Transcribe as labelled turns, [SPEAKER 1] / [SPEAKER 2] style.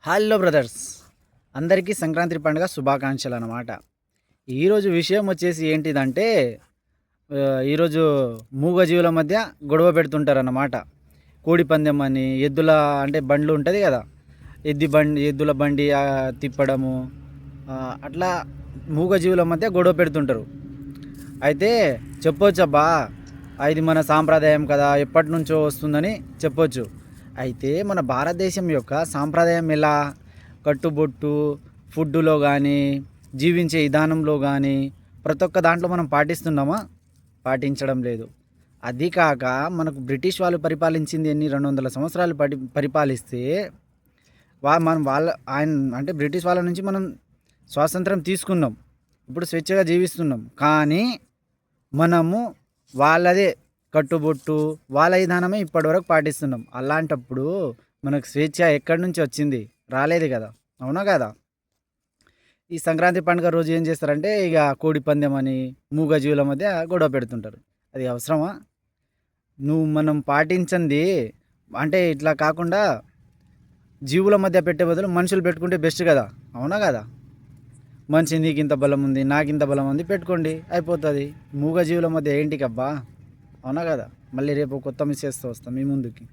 [SPEAKER 1] Hello brothers, అందరికీ సంక్రాంతి పండుగ శుభాకాంక్షలు అన్నమాట. ఈరోజు విషయం వచ్చేసి ఏంటిదంటే ఈరోజు మూగజీవుల మధ్య గొడవ పెడుతుంటారన్నమాట. కోడి పందెం అని ఎద్దుల అంటే బండ్లు ఉంటుంది కదా, ఎద్దుల బండి తిప్పడము, అట్లా మూగజీవుల మధ్య గొడవ పెడుతుంటారు. అయితే చెప్పొచ్చబ్బా, ఇది మన సాంప్రదాయం కదా, ఎప్పటి నుంచో వస్తుందని చెప్పొచ్చు. అయితే మన భారతదేశం యొక్క సాంప్రదాయం ఎలా కట్టుబొట్టు, ఫుడ్డులో కానీ, జీవించే విధానంలో కానీ ప్రతి ఒక్క దాంట్లో మనం పాటిస్తున్నామా? పాటించడం లేదు. అది కాక మనకు బ్రిటిష్ వాళ్ళు పరిపాలించింది ఎన్ని 200 సంవత్సరాలు పరిపాలిస్తే ఆయన అంటే బ్రిటిష్ వాళ్ళ నుంచి మనం స్వాతంత్రం తీసుకున్నాం. ఇప్పుడు స్వేచ్ఛగా జీవిస్తున్నాం. కానీ మనము వాళ్ళదే కట్టుబొట్టు, వాళ్ళ విధానమే ఇప్పటివరకు పాటిస్తున్నాం. అలాంటప్పుడు మనకు స్వేచ్ఛ ఎక్కడి నుంచి వచ్చింది? రాలేదు కదా, అవునా కదా? ఈ సంక్రాంతి పండుగ రోజు ఏం చేస్తారంటే ఇక కోడి పందెం అని మూగజీవుల మధ్య గొడవ పెడుతుంటారు. అది అవసరమా? మనం పాటించింది అంటే ఇట్లా కాకుండా జీవుల మధ్య పెట్టే బదులు మనుషులు పెట్టుకుంటే బెస్ట్ కదా, అవునా కదా? మనిషి నీకు ఇంత బలం ఉంది, నాకు ఇంత బలం ఉంది, పెట్టుకోండి, అయిపోతుంది. మూగజీవుల మధ్య ఏంటికబ్బా, అవునా కదా? మళ్ళీ రేపు కొత్త మెసేజ్తో వస్తాం మీ ముందుకి.